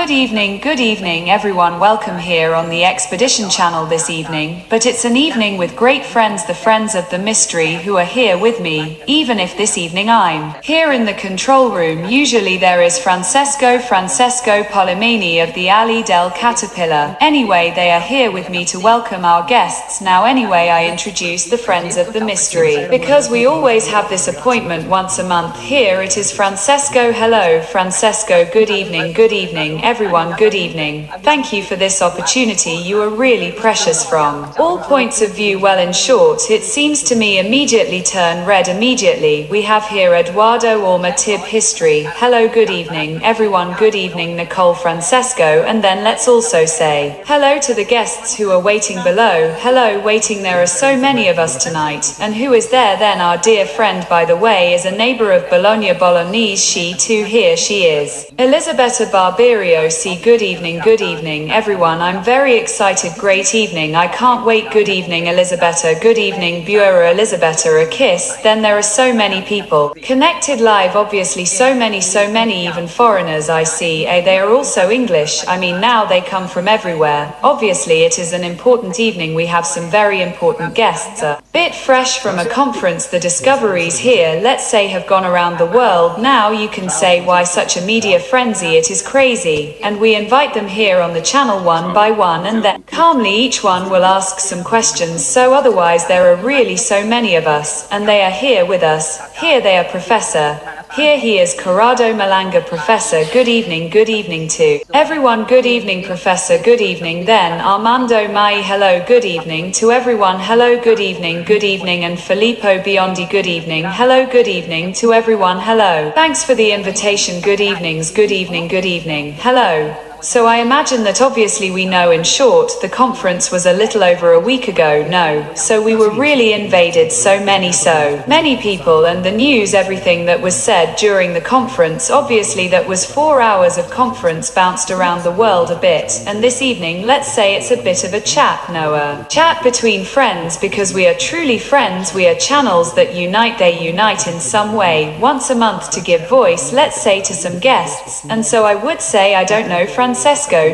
Good evening everyone, welcome here on the Expedition channel this evening, but it's an evening with great friends, the friends of the mystery who are here with me, even if this evening I'm here in the control room. Usually there is Francesco Polimeni of the Alley del Caterpillar. Anyway, they are here with me to welcome our guests. Now anyway, I introduce the friends of the mystery, because we always have this appointment once a month. Here it is Francesco. Hello Francesco, good evening everyone, good evening. Thank you for this opportunity, you are really precious from all points of view. Well, in short, it seems to me immediately turn red immediately. We have here Eduardo Orma Tib history. Hello, good evening everyone, good evening Nicole, Francesco, and then let's also say hello to the guests who are waiting below. Hello, waiting, there are so many of us tonight. And who is there then? Our dear friend, by the way, is a neighbor of Bologna Bolognese. She too, here she is, Elisabetta Barberio. See, good evening everyone, I'm very excited, great evening, I can't wait. Good evening Elisabetta, good evening Bureau Elisabetta, a kiss. Then there are so many people connected live, obviously so many, even foreigners I see. They are also English, I mean now they come from everywhere. Obviously it is an important evening, we have some very important guests, a bit fresh from a conference. The discoveries here, let's say, have gone around the world. Now you can say, why such a media frenzy, it is crazy. And we invite them here on the channel one by one, and then calmly each one will ask some questions. So otherwise there are really so many of us, and they are here with us. Here they are, Professor. Here he is, Corrado Malanga. Professor, good evening to everyone. Good evening Professor, good evening. Then Armando Mai, hello, good evening to everyone. Hello, good evening, and Filippo Biondi, good evening. Hello, good evening to everyone. Hello, thanks for the invitation. Good evenings, good evening. Hello. So I imagine that obviously we know, in short, the conference was a little over a week ago. No, so we were really invaded, so many people, and the news, everything that was said during the conference, obviously that was 4 hours of conference, bounced around the world a bit. And this evening, let's say it's a bit of a chat, Noah. Chat between friends, because we are truly friends, we are channels that unite, they unite in some way, once a month to give voice, let's say, to some guests. And so I would say, I don't know, Francesco,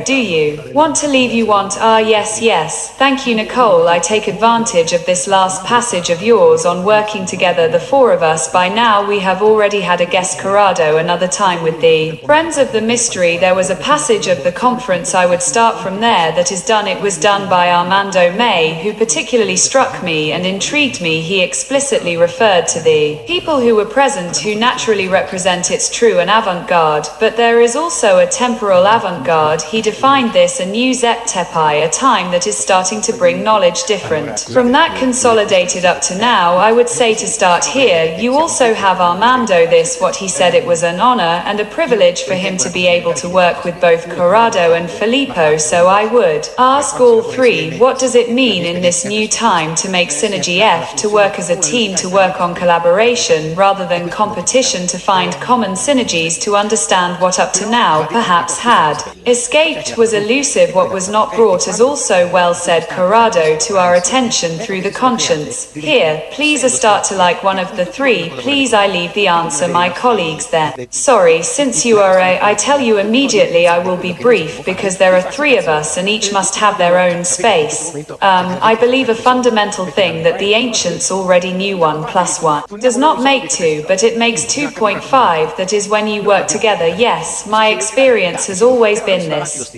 do you want to leave? You want? Yes. Thank you, Nicole. I take advantage of this last passage of yours on working together, the four of us. By now we have already had a guest, Corrado, another time with the Friends of the Mystery. There was a passage of the conference, I would start from there, that is done. It was done by Armando-Mei, who particularly struck me and intrigued me. He explicitly referred to the people who were present, who naturally represent its true and avant-garde, but there is also a temporal avant-garde. He defined this a new Zeptepai, a time that is starting to bring knowledge different from that consolidated up to now. I would say, to start here, you also have Armando. This, what he said, it was an honor and a privilege for him to be able to work with both Corrado and Filippo. So I would ask all three, what does it mean in this new time to make synergy, to work as a team, to work on collaboration rather than competition, to find common synergies, to understand what up to now perhaps had escaped, was elusive, what was not brought, as also well said Corrado, to our attention through the conscience. Here, please, a start to like one of the three, please. I leave the answer my colleagues there. Sorry, since you are I tell you immediately, I will be brief, because there are three of us and each must have their own space. I believe a fundamental thing that the ancients already knew: 1 + 1 does not make 2, but it makes 2.5. That is when you work together. Yes, my experience has always been this.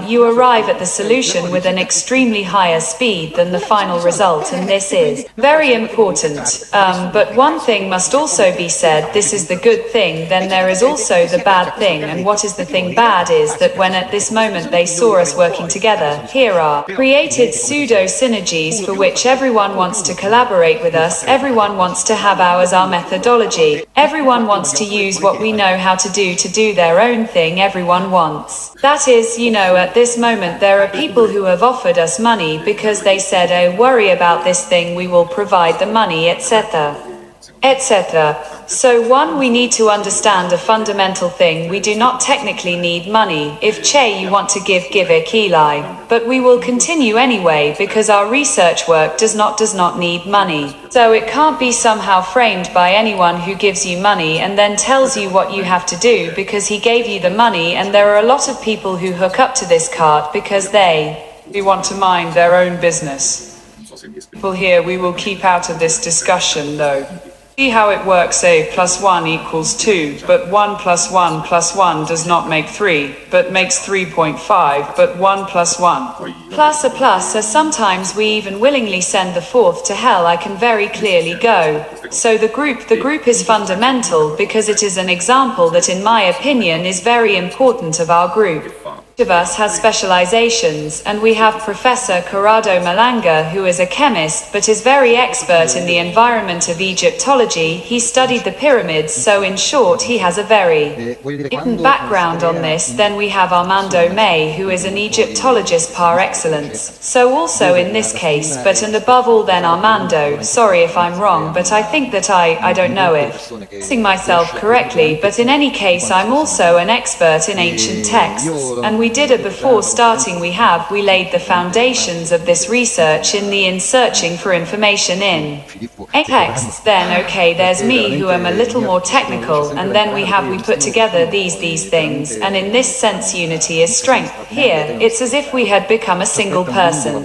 You arrive at the solution with an extremely higher speed than the final result, and this is very important. But one thing must also be said, this is the good thing, then there is also the bad thing. And what is the thing bad is that when at this moment they saw us working together, here are created pseudo-synergies for which everyone wants to collaborate with us, everyone wants to have ours, our methodology, everyone wants to use what we know how to do their own thing, everyone wants. That is, at this moment there are people who have offered us money because they said, oh, worry about this thing, we will provide the money, etc. So one, we need to understand a fundamental thing. We do not technically need money. If Che you want to give it Eli. But we will continue anyway because our research work does not need money. So it can't be somehow framed by anyone who gives you money and then tells you what you have to do because he gave you the money, and there are a lot of people who hook up to this cart because they want to mind their own business. People here, we will keep out of this discussion though. See how it works. A plus 1 equals 2, but 1 plus 1 plus 1 does not make 3, but makes 3.5, but 1 plus 1. Plus a plus, so sometimes we even willingly send the fourth to hell. I can very clearly go. So the group is fundamental because it is an example that in my opinion is very important of our group. Each of us has specializations, and we have Professor Corrado Malanga, who is a chemist but is very expert in the environment of Egyptology. He studied the pyramids, so in short he has a very important background on this. Then we have Armando-Mei, who is an Egyptologist par excellence, so also in this case, but and above all then Armando, sorry if I'm wrong, but I think that I don't know if saying myself correctly, but in any case I'm also an expert in ancient texts, and we did it before starting. We laid the foundations of this research in searching for information in texts. Then okay, there's me who am a little more technical, and then we put together these things, and in this sense unity is strength. Here it's as if we had become a single person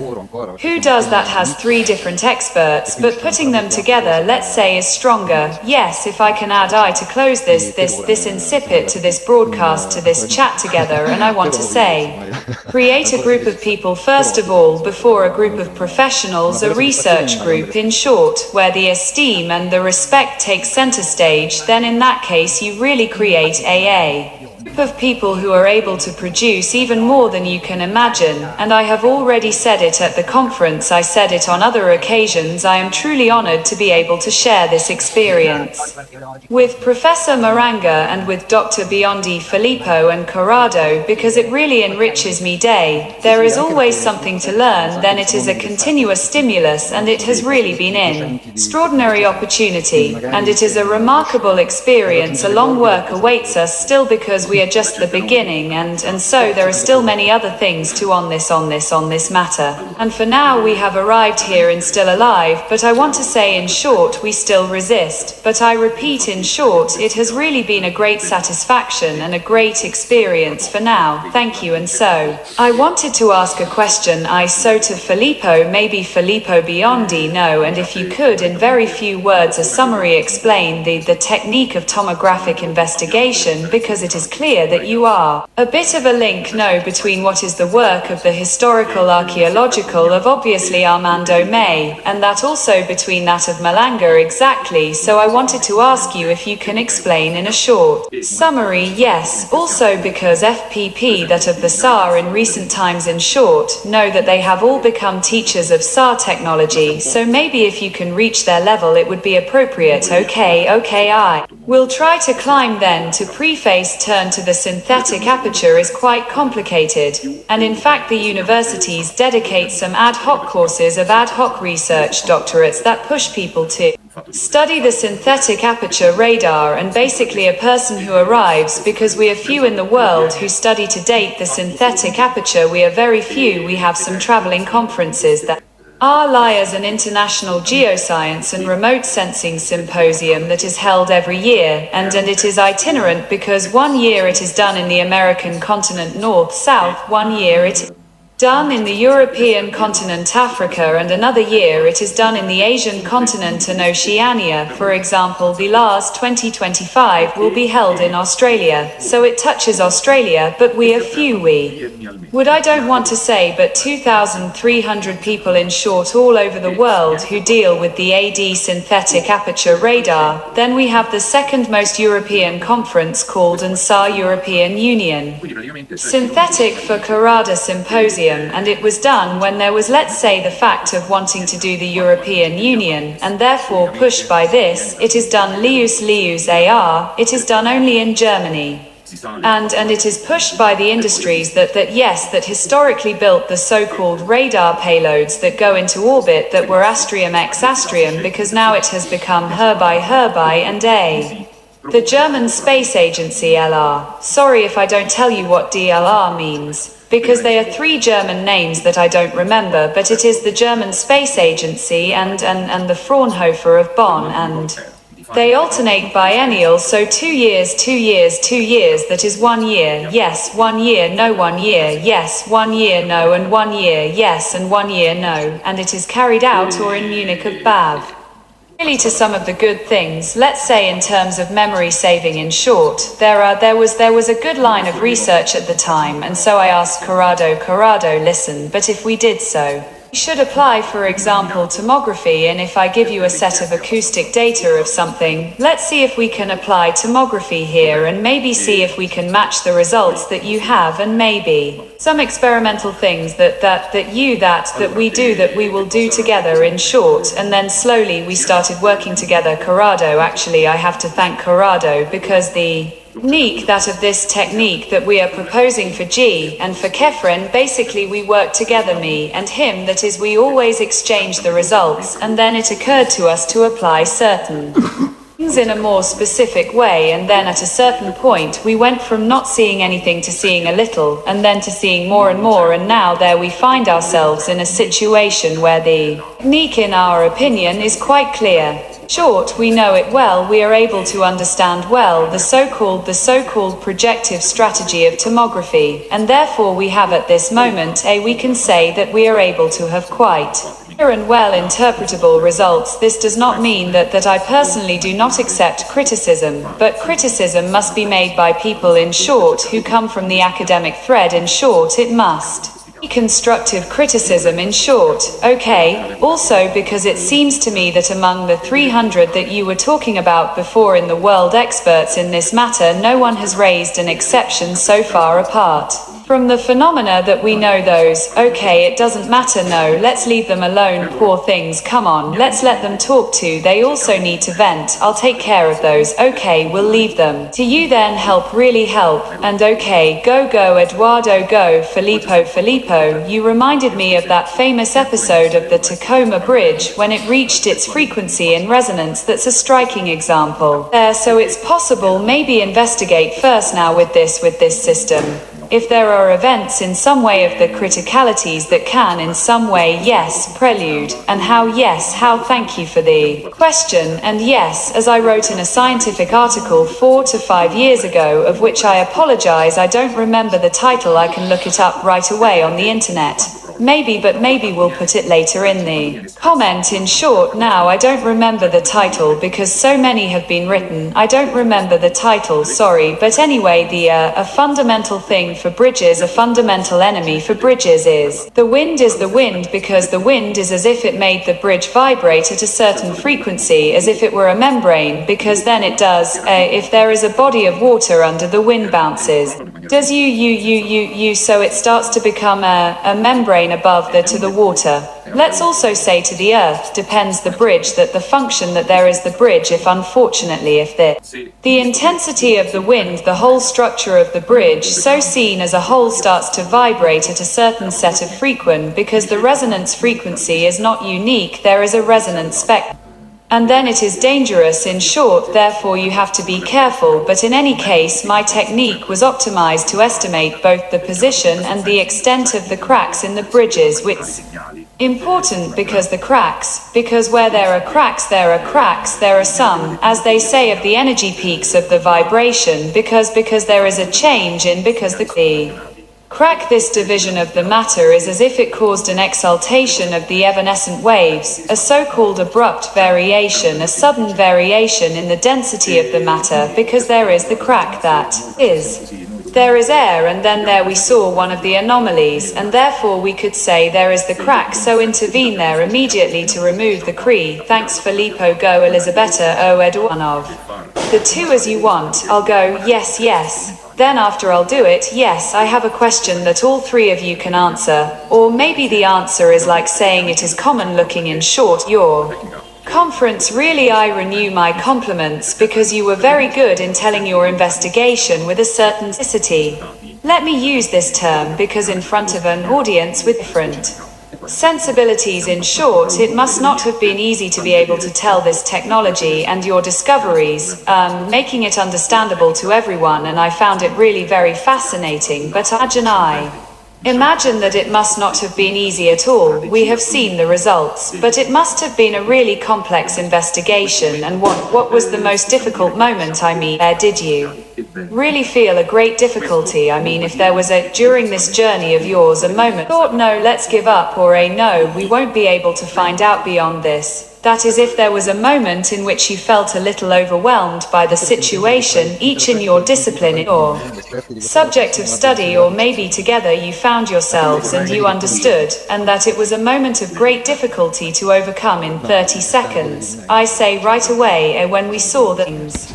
who does that, has 3 different experts, but putting them together, let's say, is stronger. Yes, if I can add I to close this incipit to this broadcast, to this chat together, and I want to say, create a group of people first of all, before a group of professionals, a research group in short, where the esteem and the respect take center stage. Then in that case you really create a group of people who are able to produce even more than you can imagine, and I have already said it at the conference, I said it on other occasions. I am truly honored to be able to share this experience with Professor Malanga and with Dr. Biondi, Filippo and Corrado, because it really enriches me day. There is always something to learn, then it is a continuous stimulus, and it has really been an extraordinary opportunity, and it is a remarkable experience. A long work awaits us still because we are just the beginning, and so there are still many other things to on this matter, and for now we have arrived here and still alive. But I want to say in short, we still resist, but I repeat, in short, it has really been a great satisfaction and a great experience for now. Thank you. And so I wanted to ask a question. To Filippo, maybe Filippo Biondi, no, and if you could in very few words a summary explain the technique of tomographic investigation, because it is clear that you are a bit of a link, no, between what is the work of the historical archaeological of obviously Armando-Mei, and that also between that of Malanga. Exactly, so I wanted to ask you if you can explain in a short summary. Yes, also because FPP that of the SAR in recent times in short, know that they have all become teachers of SAR technology, so maybe if you can reach their level it would be appropriate. Okay, I will try to climb. Then to preface, turn to the synthetic aperture is quite complicated, and in fact the universities dedicate some ad hoc courses of ad hoc research doctorates that push people to study the synthetic aperture radar, and basically a person who arrives, because we are few in the world who study to date the synthetic aperture, we are very few. We have some traveling conferences that ALIA is an international geoscience and remote sensing symposium that is held every year, and it is itinerant because 1 year it is done in the American continent north-south, 1 year it is done in the European continent Africa, and another year it is done in the Asian continent and Oceania. For example, the last 2025 will be held in Australia, so it touches Australia, but we are few. I don't want to say, but 2,300 people in short all over the world who deal with the AD synthetic aperture radar. Then we have the second most European conference called ANSAR European Union Synthetic for Corrado Symposium, and it was done when there was, let's say, the fact of wanting to do the European Union, and therefore pushed by this, it is done lius AR, it is done only in Germany. And it is pushed by the industries that historically built the so-called radar payloads that go into orbit that were astrium x astrium, because now it has become herby and a The German Space Agency LR. Sorry if I don't tell you what DLR means, because they are three German names that I don't remember, but it is the German Space Agency and the Fraunhofer of Bonn, and they alternate biennial, so 2 years, 2 years, 2 years, that is 1 year, yes, 1 year, no, 1 year, yes, 1 year, no, and 1 year, yes, and 1 year, no, and it is carried out or in Munich of BAV. Really to some of the good things, let's say in terms of memory saving in short, there was a good line of research at the time, and so I asked Corrado, listen, but if we did so, you should apply, for example, tomography, and if I give you a set of acoustic data of something, let's see if we can apply tomography here and maybe see if we can match the results that you have, and maybe some experimental things that we will do together in short. And then slowly we started working together. Corrado, actually I have to thank Corrado, because the technique of this technique that we are proposing for G and for Kefren, basically we work together, me and him, that is, we always exchange the results, and then it occurred to us to apply certain things in a more specific way, and then at a certain point we went from not seeing anything to seeing a little, and then to seeing more and more, and now there we find ourselves in a situation where the technique, in our opinion, is quite clear. Short, we know it well, we are able to understand well the so-called projective strategy of tomography, and therefore we have at this moment we can say that we are able to have quite clear and well interpretable results. This does not mean that I personally do not accept criticism, but criticism must be made by people, in short, who come from the academic thread. In short, it must constructive criticism, in short, okay, also because it seems to me that among the 300 that you were talking about before in the world experts in this matter, no one has raised an exception so far apart from the phenomena that we know those. Okay, it doesn't matter, no, let's leave them alone, poor things, come on, let's let them talk too, they also need to vent, I'll take care of those, okay, we'll leave them to you then, help, really help, and okay, go Eduardo, go, Filippo, you reminded me of that famous episode of the Tacoma Bridge, when it reached its frequency in resonance. That's a striking example there, so it's possible, maybe investigate first now with this system. If there are events in some way of the criticalities that can in some way, yes, prelude, and how, yes, how, thank you for the question, and yes, as I wrote in a scientific article 4 to 5 years ago, of which I apologize, I don't remember the title, I can look it up right away on the internet. Maybe, but maybe we'll put it later in the comment. In short, now I don't remember the title because so many have been written. I don't remember the title, sorry, but anyway, a fundamental thing for bridges, a fundamental enemy for bridges is the wind, because the wind is as if it made the bridge vibrate at a certain frequency, as if it were a membrane, because then it does, if there is a body of water under, the wind bounces. Does so it starts to become a membrane above to the water. Let's also say to the earth depends the bridge, that the function that there is the bridge, if unfortunately if the intensity of the wind, the whole structure of the bridge, so seen as a whole, starts to vibrate at a certain set of frequency, because the resonance frequency is not unique, there is a resonance spectrum. And then it is dangerous, in short, therefore you have to be careful, but in any case my technique was optimized to estimate both the position and the extent of the cracks in the bridges, which is important because where there are cracks, there are some, as they say, of the energy peaks of the vibration, because there is a change in, because the crack, this division of the matter, is as if it caused an exaltation of the evanescent waves, a so-called abrupt variation, a sudden variation in the density of the matter, because there is the crack, that is, there is air, and then there we saw one of the anomalies, and therefore we could say there is the crack, so intervene there immediately to remove the cree. Thanks Filippo, go Elisabetta, o Eduanov. The two as you want, I'll go, yes. Then after I'll do it, yes, I have a question that all three of you can answer, or maybe the answer is like saying it is common looking. In short, your conference, really I renew my compliments, because you were very good in telling your investigation with a certain simplicity. Let me use this term because in front of an audience with different Sensibilities. In short, it must not have been easy to be able to tell this technology and your discoveries, making it understandable to everyone, and I found it really very fascinating, but imagine that it must not have been easy at all. We have seen the results, but it must have been a really complex investigation. And what was the most difficult moment? Did you really feel a great difficulty? If there was during this journey of yours a moment thought, no, let's give up, or a no, we won't be able to find out beyond this. That is, if there was a moment in which you felt a little overwhelmed by the situation, each in your discipline or subject of study, or maybe together you found yourselves and you understood, and that it was a moment of great difficulty to overcome in 30 seconds. I say right away, when we saw the things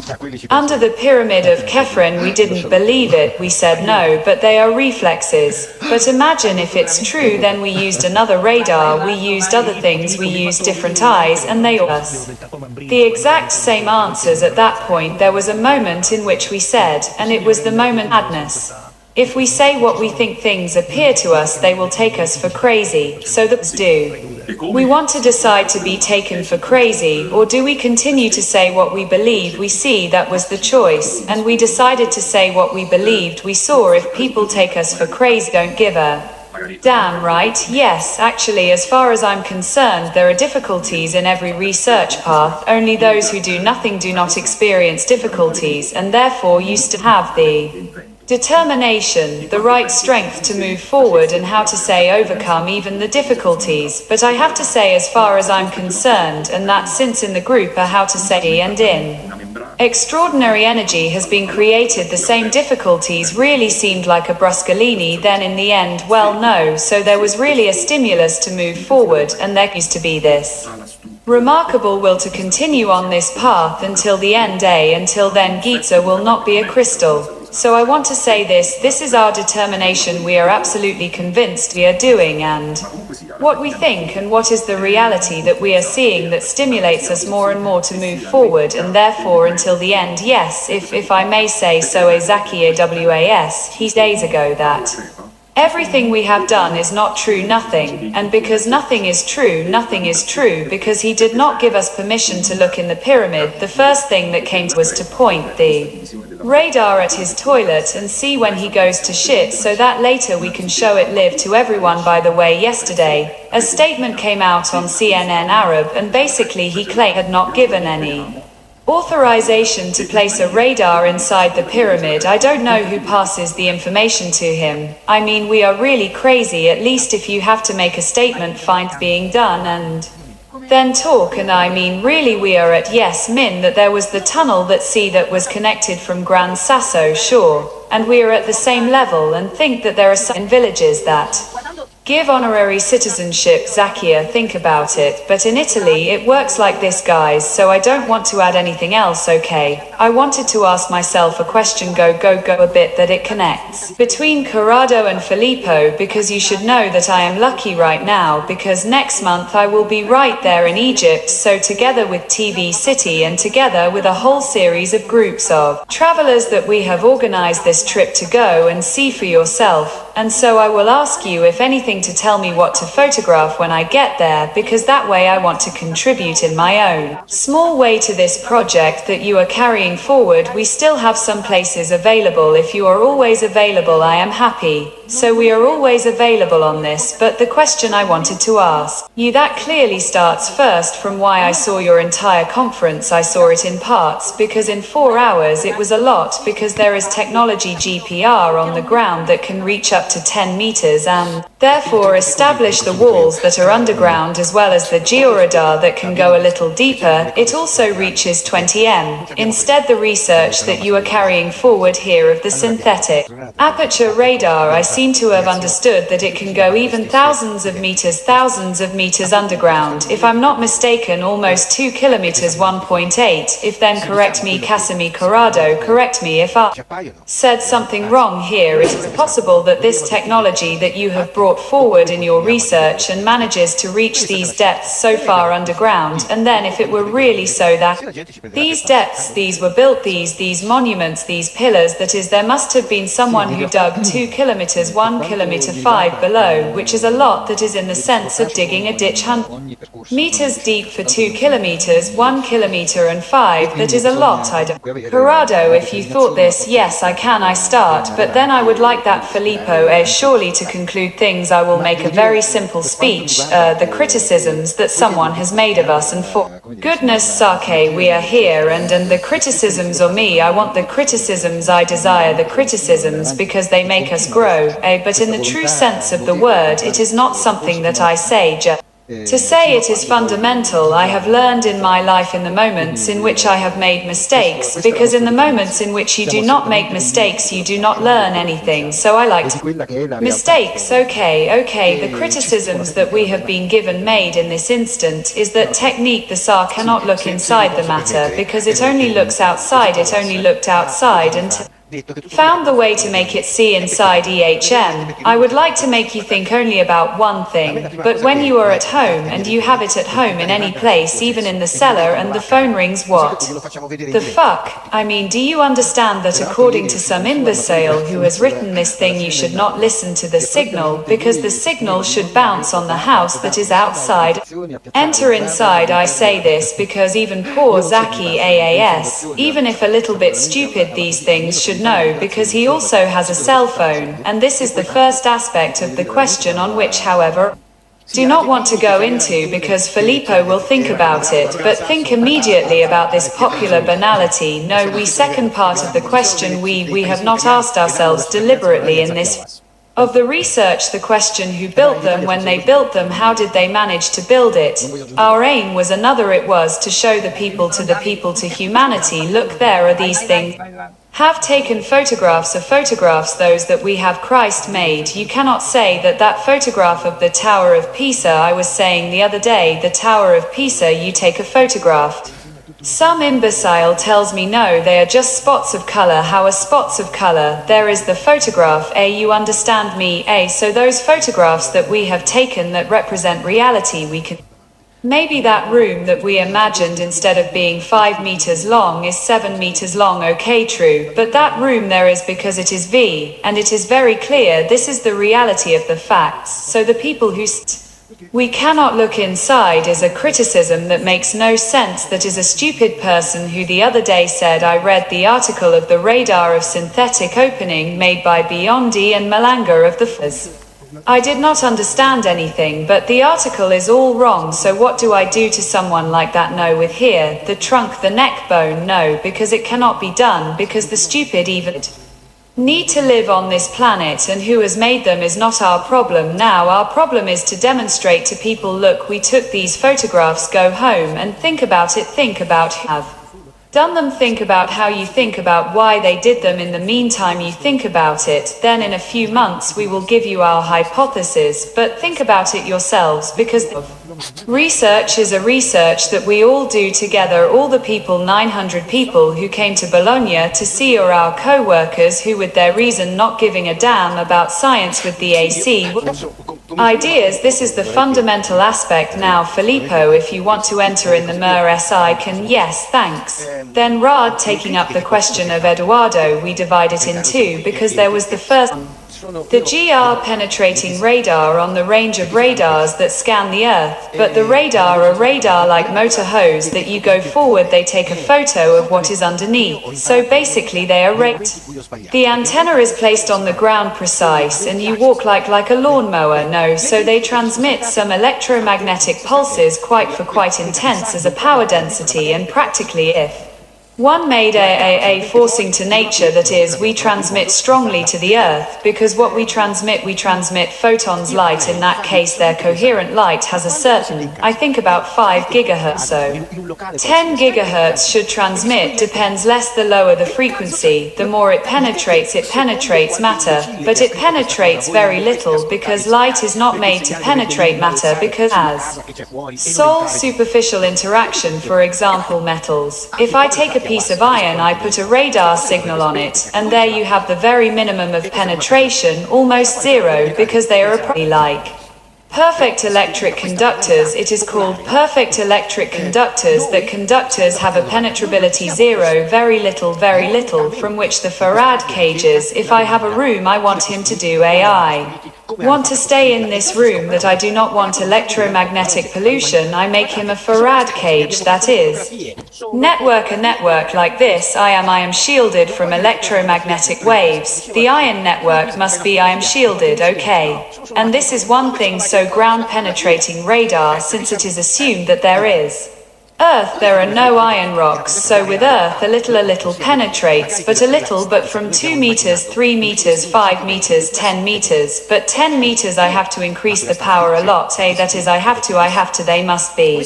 under the pyramid of Kefren, we didn't believe it, we said no, but they are reflexes. But imagine if it's true, then we used another radar, we used other things, we used different eyes, and they all us the exact same answers. At that point there was a moment in which we said, and it was the moment madness. If we say what we think, things appear to us, they will take us for crazy. So do we want to decide to be taken for crazy, or do we continue to say what we believe we see? That was the choice, and we decided to say what we believed we saw. If people take us for crazy, don't give a damn, right? Yes, actually, as far as I'm concerned, there are difficulties in every research path. Only those who do nothing do not experience difficulties, and therefore used to have the determination, the right strength to move forward, and how to say overcome even the difficulties. But I have to say, as far as I'm concerned, and that since in the group are how to say and in extraordinary energy has been created, the same difficulties really seemed like a bruscolini. Then in the end, well, no, so there was really a stimulus to move forward, and there used to be this remarkable will to continue on this path until the end. Until then, Giza will not be a crystal. So I want to say this is our determination. We are absolutely convinced we are doing and what we think, and what is the reality that we are seeing that stimulates us more and more to move forward, and therefore until the end. Yes, if I may say so, Zaki AWAS, he days ago that everything we have done is not true, nothing, and because nothing is true, because he did not give us permission to look in the pyramid. The first thing that came to us to point the radar at his toilet and see when he goes to shit, so that later we can show it live to everyone. By the way, yesterday, a statement came out on CNN Arab, and basically he claimed had not given any authorization to place a radar inside the pyramid. I don't know who passes the information to him. We are really crazy. At least if you have to make a statement, find being done and then talk. And really we are at yes min that there was the tunnel that was connected from Gran Sasso, sure, and we are at the same level, and think that there are some villages that give honorary citizenship. Zakia, think about it, but in Italy it works like this, guys, so I don't want to add anything else. Okay, I wanted to ask myself a question, go a bit that it connects between Corrado and Filippo, because you should know that I am lucky right now, because next month I will be right there in Egypt, so together with TV City and together with a whole series of groups of travelers that we have organized this trip to go and see for yourself. And so I will ask you if anything to tell me what to photograph when I get there, because that way I want to contribute in my own small way to this project that you are carrying forward. We still have some places available. If you are always available, I am happy. So we are always available on this. But the question I wanted to ask you, that clearly starts first from why I saw your entire conference. I saw it in parts, because in 4 hours it was a lot, because there is technology GPR on the ground that can reach up to 10 meters and therefore establish the walls that are underground, as well as the georadar that can go a little deeper. It also reaches 20 m. Instead, the research that you are carrying forward here of the synthetic aperture radar, I seem to have understood that it can go even thousands of meters underground. If I'm not mistaken, almost 2 kilometers, 1.8. If then, correct me, Casimir Corrado, correct me if I said something wrong here. It is possible that this technology that you have brought forward in your research and manages to reach these depths so far underground, and then if it were really so that these depths, these were built, these monuments, these pillars, that is, there must have been someone who dug 2 kilometers kilometers 1 kilometer 5 below, which is a lot. That is in the sense of digging a ditch 100 meters deep for 2 kilometers 1 kilometer and 5. That is a lot. I don't. Corrado, if you thought this, yes, I can. I start, but then I would like that Filippo, surely to conclude things. I will make a very simple speech. The criticisms that someone has made of us, and for goodness sake, we are here, and the criticisms or me. I want the criticisms. I desire the criticisms because they make us grow. But in the true sense of the word, it is not something that I say just to say. It is fundamental. I have learned in my life in the moments in which I have made mistakes, because in the moments in which you do not make mistakes, you do not learn anything. So I like to mistakes. Okay. The criticisms that we have been given made in this instant is that technique, the SAR cannot look inside the matter because it only looks outside. It only looked outside and found the way to make it see inside EHM. I would like to make you think only about one thing, but when you are at home, and you have it at home in any place, even in the cellar, and the phone rings, what the fuck? I mean, do you understand that according to some imbecile who has written this thing, you should not listen to the signal, because the signal should bounce on the house that is outside. Enter inside. I say this because even poor Zaki AAS, even if a little bit stupid, these things should know, because he also has a cell phone, and this is the first aspect of the question on which, however, do not want to go into, because Filippo will think about it, but think immediately about this popular banality. No, we second part of the question we have not asked ourselves deliberately in this of the research the question who built them, when they built them, how did they manage to build it? Our aim was another. It was to show the people to humanity, look, there are these things. Have taken photographs of photographs, those that we have Christ made. You cannot say that that photograph of the Tower of Pisa, I was saying the other day, the Tower of Pisa, you take a photograph. Some imbecile tells me no, they are just spots of color. How are spots of color? There is the photograph. You understand me? So those photographs that we have taken that represent reality, we can. Maybe that room that we imagined, instead of being 5 meters long, is 7 meters long. Okay, true. But that room there is because it is V, and it is very clear. This is the reality of the facts. So the people who we cannot look inside is a criticism that makes no sense. That is a stupid person who the other day said, I read the article of the radar of synthetic opening made by Biondi and Malanga of the Fuzz. I did not understand anything, but the article is all wrong. So what do I do to someone like that? No, with here, the trunk, the neck bone, no, because it cannot be done, because the stupid even need to live on this planet, and who has made them is not our problem. Now our problem is to demonstrate to people, look, we took these photographs, go home and think about it, think about who have done them, think about how you think about why they did them. In the meantime, you think about it, then in a few months we will give you our hypothesis, but think about it yourselves, because research is a research that we all do together. All the people, 900 people who came to Bologna to see, or our co-workers who with their reason not giving a damn about science with the AC ideas. This is the fundamental aspect. Now Filippo, if you want to enter in the MER-SI can, yes, thanks. Then Rad, taking up the question of Eduardo, we divide it in two, because there was the first, the GR penetrating radar on the range of radars that scan the Earth, but the radar are radar like motor hose that you go forward, they take a photo of what is underneath, so basically they are the antenna is placed on the ground precise, and you walk like a lawnmower, no, so they transmit some electromagnetic pulses quite intense as a power density, and practically if one made a forcing to nature, that is, we transmit strongly to the Earth, because what we transmit photons, light. In that case their coherent light has a certain, I think about 5 gigahertz, so 10 gigahertz should transmit, depends less the lower the frequency, the more it penetrates matter, but it penetrates very little, because light is not made to penetrate matter, because as sole superficial interaction, for example metals. If I take a piece of iron, I put a radar signal on it, and there you have the very minimum of penetration, almost zero, because they are like Perfect electric conductors. It is called perfect electric conductors that conductors have a penetrability 0, very little, from which the Farad cages. If I have a room I want him to do AI. Want to stay in this room that I do not want electromagnetic pollution, I make him a Farad cage, that is. Network. A network like this, I am shielded from electromagnetic waves. The iron network must be I am shielded, okay. And this is one thing, so ground penetrating radar, since it is assumed that there is. Earth, there are no iron rocks, so with Earth a little penetrates, but a little, but from 2 meters, 3 meters, 5 meters, 10 meters, but 10 meters I have to increase the power a lot, that is I have to, they must be.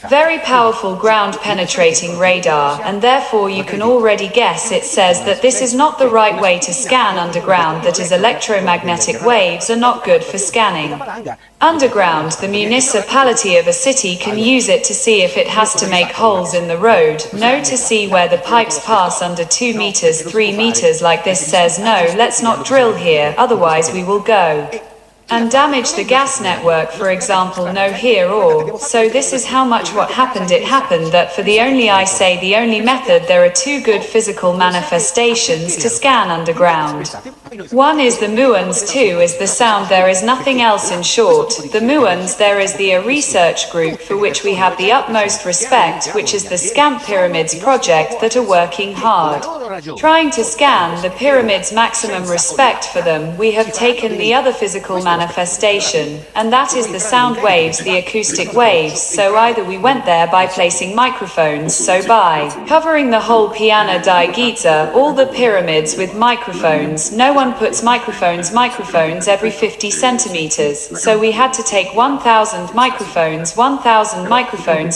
Very powerful ground penetrating radar, and therefore you can already guess it says that this is not the right way to scan underground, that is electromagnetic waves are not good for scanning. Underground, the municipality of a city can use it to see if it has to make holes in the road, no, to see where the pipes pass under 2 meters, 3 meters, like this says no, let's not drill here, otherwise we will go and damage the gas network, for example, no here or. So this is how much what happened. It happened that for the only method, there are 2 good physical manifestations to scan underground. One is the muons, 2 is the sound, there is nothing else. In short, the muons, there is the research group for which we have the utmost respect, which is the Scamp Pyramids project that are working hard. Trying to scan the pyramids, maximum respect for them. We have taken the other physical manifestation, and that is the sound waves, the acoustic waves, so either we went there by placing microphones, so by covering the whole Piana di Giza, all the pyramids with microphones, no one puts microphones every 50 centimeters, so we had to take 1,000 microphones,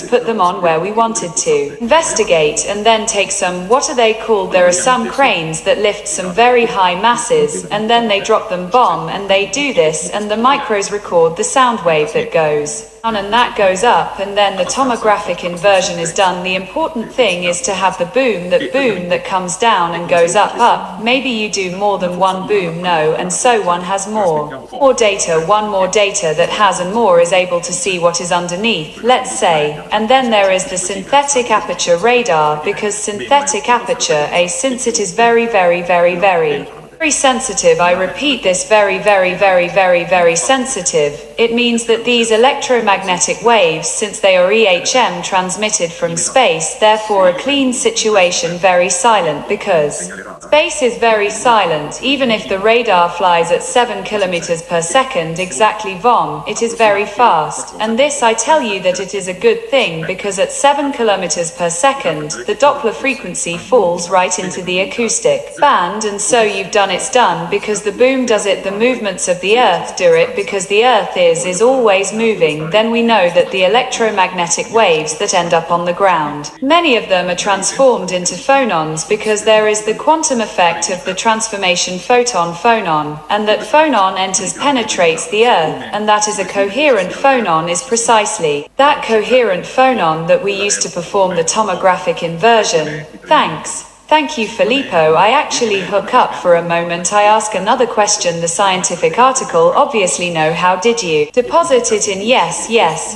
put them on where we wanted to investigate, and then take some, what are they called, there are some cranes that lift some very high masses, and then they drop them bomb, and they do this, and the micros record the sound wave that goes down and that goes up, and then the tomographic inversion is done. The important thing is to have the boom that comes down and goes up. Maybe you do more than one boom, no, and so one has more data, one more data that has and more is able to see what is underneath, let's say. And then there is the synthetic aperture radar, because synthetic aperture, since it is very sensitive, I repeat this, very sensitive. It means that these electromagnetic waves, since they are EHM transmitted from space, therefore a clean situation, very silent, because space is very silent. Even if the radar flies at 7 kilometers per second, exactly vom, it is very fast. And this I tell you that it is a good thing, because at 7 kilometers per second, the Doppler frequency falls right into the acoustic band, and so you've done it's done, because the boom does it, the movements of the earth do it, because the earth is always moving. Then we know that the electromagnetic waves that end up on the ground, many of them are transformed into phonons, because there is the quantum effect of the transformation photon, and that phonon enters, penetrates the earth, and that is a coherent phonon, is precisely that coherent phonon that we use to perform the tomographic inversion. Thank you, Filippo. I actually hook up for a moment. I ask another question. The scientific article, obviously no. How did you deposit it in? Yes.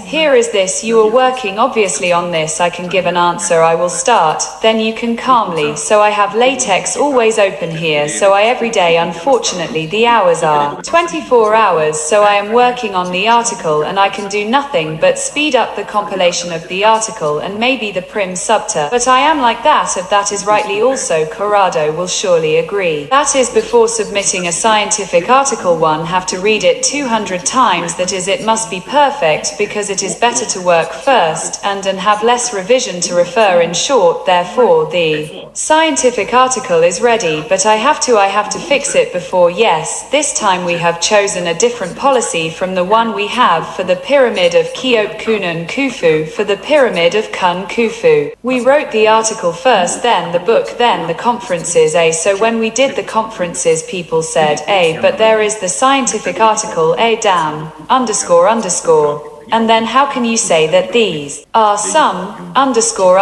Here is this. You are working obviously on this. I can give an answer. I will start. Then you can calmly. So I have latex always open here. So I every day, unfortunately, the hours are 24 hours. So I am working on the article, and I can do nothing but speed up the compilation of the article and maybe the prim subter. But I am like that. If that is rightly also, Corrado will surely agree. That is, before submitting a scientific article one have to read it 200 times, that is, it must be perfect, because it is better to work first, and have less revision to refer. In short, therefore, the scientific article is ready, but I have to fix it before. Yes, this time we have chosen a different policy from the one we have for the pyramid of Kunun Khufu, for the pyramid of Kun Khufu. We wrote the article first, then the book, then the conferences. So when we did the conferences, people said, but there is the scientific article, damn, underscore. And then how can you say that these are some, underscore.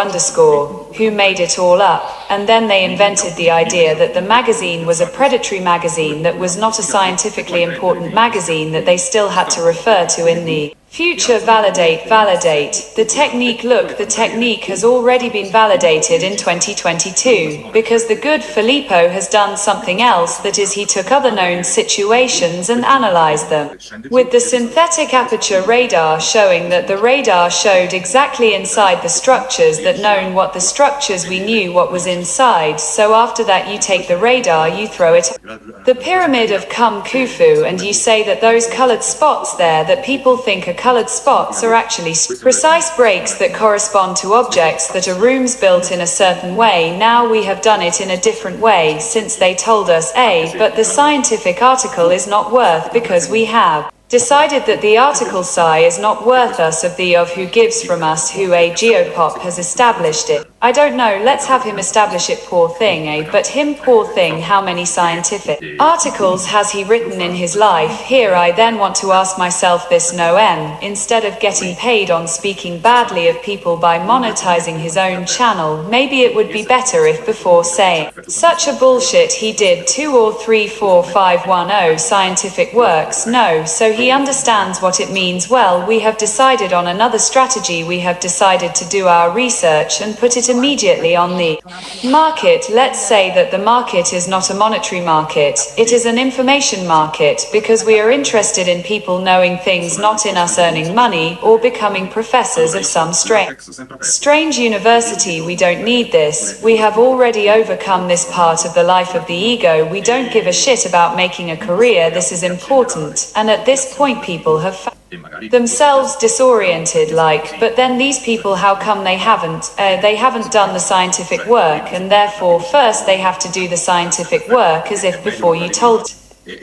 who made it all up, and then they invented the idea that the magazine was a predatory magazine that was not a scientifically important magazine that they still had to refer to in the future. Validate. The technique. Look, the technique has already been validated in 2022, because the good Filippo has done something else, that is, he took other known situations and analyzed them. With the synthetic aperture radar showing that the radar showed exactly inside the structures that known what the structures we knew what was inside, so after that you take the radar, you throw it the pyramid of Khufu and you say that those colored spots there that people think are colored spots are actually precise breaks that correspond to objects that are rooms built in a certain way. Now we have done it in a different way since they told us but the scientific article is not worth because we have decided that the article psi is not worth us of who gives from us who a geopop has established it. I don't know, let's have him establish it, poor thing, but him, poor thing, how many scientific articles has he written in his life? Here I then want to ask myself this, instead of getting paid on speaking badly of people by monetizing his own channel, maybe it would be better if before saying such a bullshit he did 2 or 3 4 5 10 scientific works, so he understands what it means. Well, we have decided on another strategy. We have decided to do our research and put it immediately on the market. Let's say that the market is not a monetary market, it is an information market, because we are interested in people knowing things, not in us earning money or becoming professors of some strange university. We don't need this. We have already overcome this part of the life of the ego. We don't give a shit about making a career. This is important, and at this point people have themselves disoriented, but then these people, how come they haven't done the scientific work, and therefore first they have to do the scientific work, as if before you told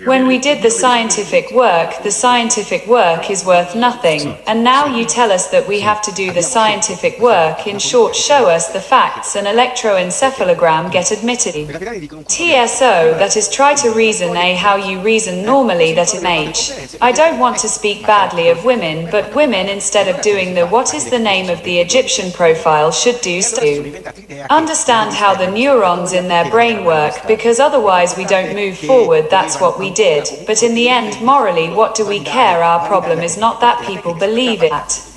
when we did the scientific work is worth nothing, and now you tell us that we have to do the scientific work. In short, show us the facts. An electroencephalogram get admitted. TSO, that is, try to reason how you reason normally, that in I don't want to speak badly of women, but women, instead of doing the what is the name of the Egyptian profile, should do understand how the neurons in their brain work, because otherwise we don't move forward. That's what we did, but in the end, morally, what do we care? Our problem is not that people believe it.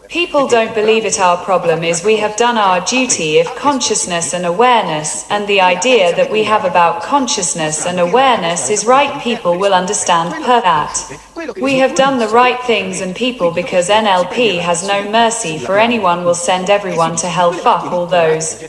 People don't believe it. Our problem is we have done our duty. If consciousness and awareness, and the idea that we have about consciousness and awareness is right, people will understand that. We have done the right things, and people, because NLP has no mercy for anyone, will send everyone to hell. Fuck all those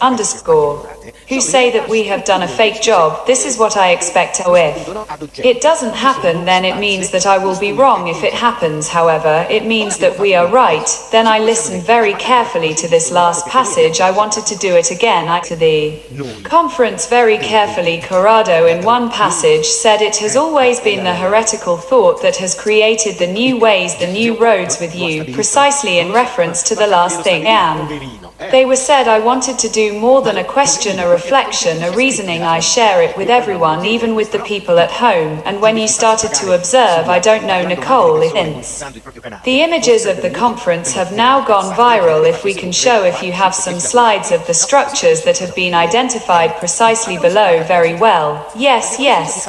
who say that we have done a fake job. This is what I expect. If it doesn't happen, then it means that I will be wrong. If it happens, however, it means that we are right. Then I listened very carefully to this last passage. I wanted to do it again. To the conference very carefully. Corradò in one passage said it has always been the heretical thought that has created the new ways, the new roads with you, precisely in reference to the last thing. They were said I wanted to do more than a question, a reflection, a reasoning. I share it with everyone, even with the people at home. And when you started to observe, I don't know, Nicole, the images of the conference have now gone viral. If we can show, if you have some slides of the structures that have been identified precisely below. Very well. Yes,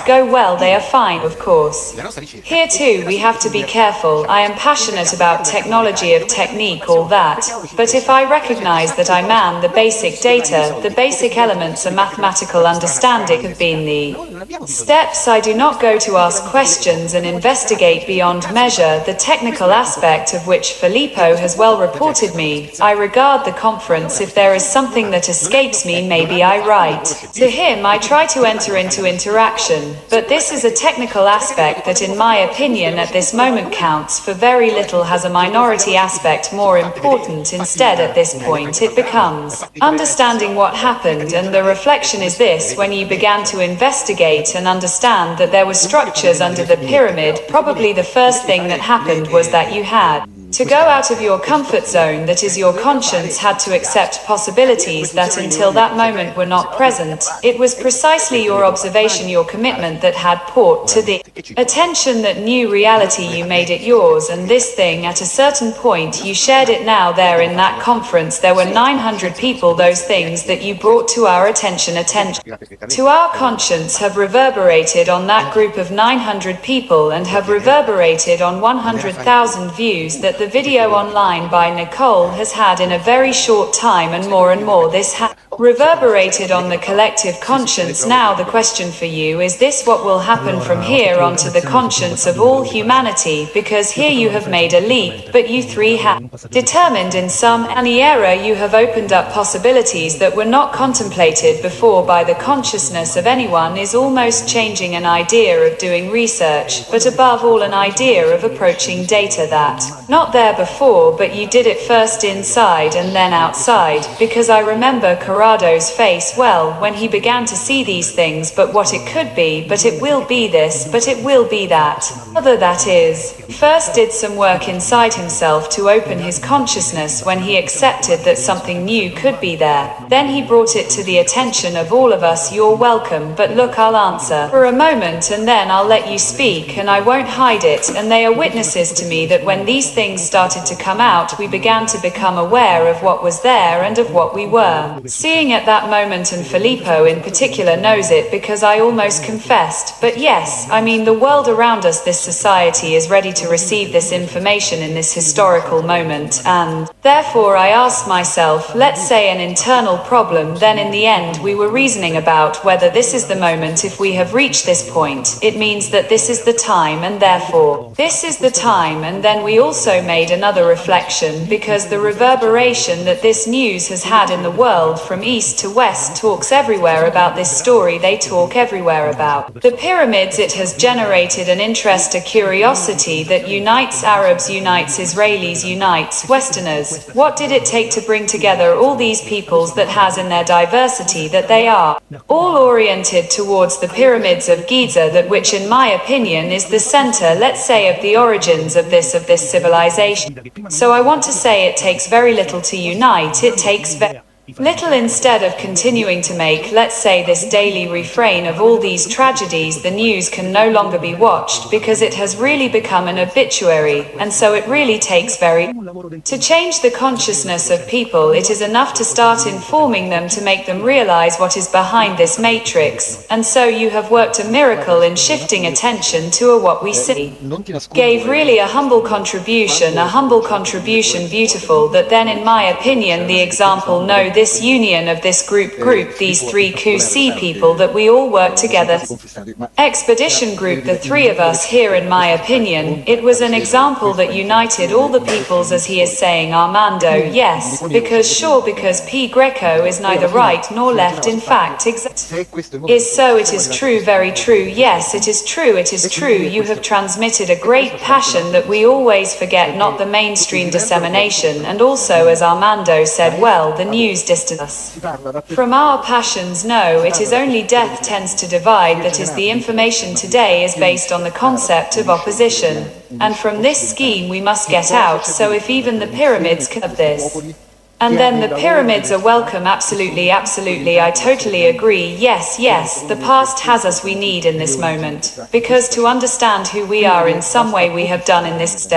go well, they are fine, of course. Here too, we have to be careful. I am passionate about technology, of technique, all that. But if I recognize that I man the basic data, the basic elements, a mathematical understanding have been the steps. I do not go to ask questions and investigate beyond measure, the technical aspect of which Filippo has well reported me. I regard the conference. If there is something that escapes me, maybe I write to him. I try to enter into interaction, but this is a technical aspect that, in my opinion, at this moment counts for very little, has a minority aspect more important. Instead, at this point, it becomes understanding what happened, and the reflection is this: when you began to investigate and understand that there were structures under the pyramid, probably the first thing that happened was that you had To go out of your comfort zone, that is, your conscience had to accept possibilities that until that moment were not present. It was precisely your observation, your commitment that had brought to the attention that new reality. You made it yours, and this thing at a certain point you shared it. Now there in that conference there were 900 people. Those things that you brought to our attention to our conscience have reverberated on that group of 900 people and have reverberated on 100,000 views that the video online by Nicole has had in a very short time, and more this has reverberated on the collective conscience. Now the question for you is this: what will happen from here onto the conscience of all humanity? Because here you have made a leap, but you three have determined in some maniera you have opened up possibilities that were not contemplated before by the consciousness of anyone. Is almost changing an idea of doing research, but above all an idea of approaching data that not there before, but you did it first inside and then outside. Because I remember Corado's face well when he began to see these things, but what it could be, but it will be this, but it will be that other. That is, first did some work inside himself to open his consciousness when he accepted that something new could be there. Then he brought it to the attention of all of us. You're welcome, but look, I'll answer for a moment and then I'll let you speak, and I won't hide it, and they are witnesses to me that when these things started to come out, we began to become aware of what was there and of what we were seeing at that moment, and Filippo in particular knows it because I almost confessed. But yes, I mean the world around us, this society is ready to receive this information in this historical moment, and therefore I asked myself, let's say an internal problem, then in the end we were reasoning about whether this is the moment. If we have reached this point, it means that this is the time, and therefore this is the time. And then we also made another reflection, because the reverberation that this news has had in the world from east to west talks everywhere about this story. They talk everywhere about the pyramids. It has generated an interest, a curiosity that unites Arabs, unites Israelis, unites Westerners. What did it take to bring together all these peoples that has in their diversity that they are all oriented towards the pyramids of Giza, that which in my opinion is the center, let's say, of the origins of this civilization. So I want to say it takes very little to unite. It takes very little. Instead of continuing to make, let's say, this daily refrain of all these tragedies, the news can no longer be watched because it has really become an obituary, and so it really takes very to change the consciousness of people. It is enough to start informing them, to make them realize what is behind this matrix, and so you have worked a miracle in shifting attention to what we see. Gave really a humble contribution, beautiful, that then in my opinion the example, no, this union of this group, these three QC people, that we all work together. Expedition group, the three of us here, in my opinion, it was an example that united all the peoples, as he is saying, Armando, yes, because P. Greco is neither right nor left, in fact, is so. It is true, very true, yes, it is true, you have transmitted a great passion that we always forget, not the mainstream dissemination, and also, as Armando said well, the news distance us from our passions. No, it is only death tends to divide, that is, the information today is based on the concept of opposition, and from this scheme we must get out. So if even the pyramids can have this, and then the pyramids are welcome, absolutely, I totally agree, yes, the past has us, we need in this moment, because to understand who we are in some way we have done in this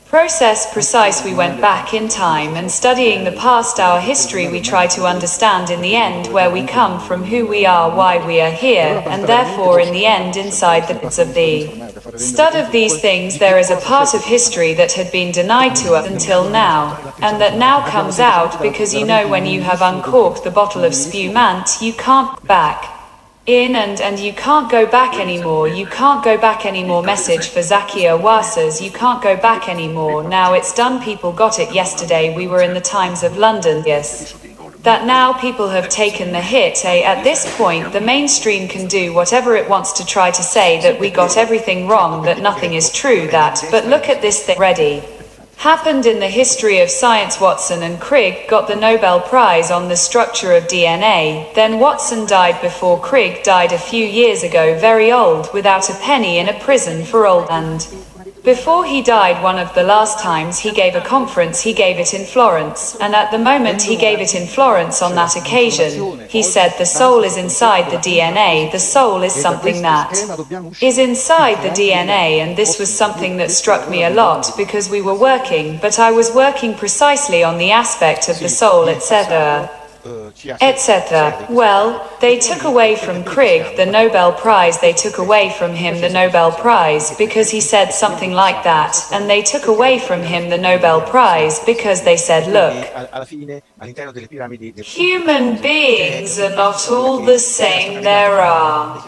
process precise. We went back in time, and studying the past, our history, we try to understand in the end where we come from, who we are, why we are here, and therefore in the end, inside the bits of the study of these things, there is a part of history that had been denied to us until now, and that now comes out, because you know, when you have uncorked the bottle of spumant, you can't go back in, and you can't go back anymore. Message for Zakia Wasas, you can't go back anymore. Now it's done. People got it yesterday. We were in the Times of London, yes, that now people have taken the hit. At this point the mainstream can do whatever it wants to try to say that we got everything wrong, that nothing is true, that, but look at this thing ready happened in the history of science. Watson and Crick got the Nobel Prize on the structure of DNA. Then Watson died before Crick died a few years ago, very old, without a penny, in a prison for old, and Before he died, one of the last times he gave a conference, he gave it in Florence, and at the moment he gave it in Florence on that occasion, he said the soul is inside the DNA, the soul is something that is inside the DNA, and this was something that struck me a lot because we were working, but I was working precisely on the aspect of the soul, etc. etc. Well, they took away from Krieg the Nobel Prize, they took away from him the Nobel Prize because he said something like that, and they took away from him the Nobel Prize because they said, look, human beings are not all the same, there are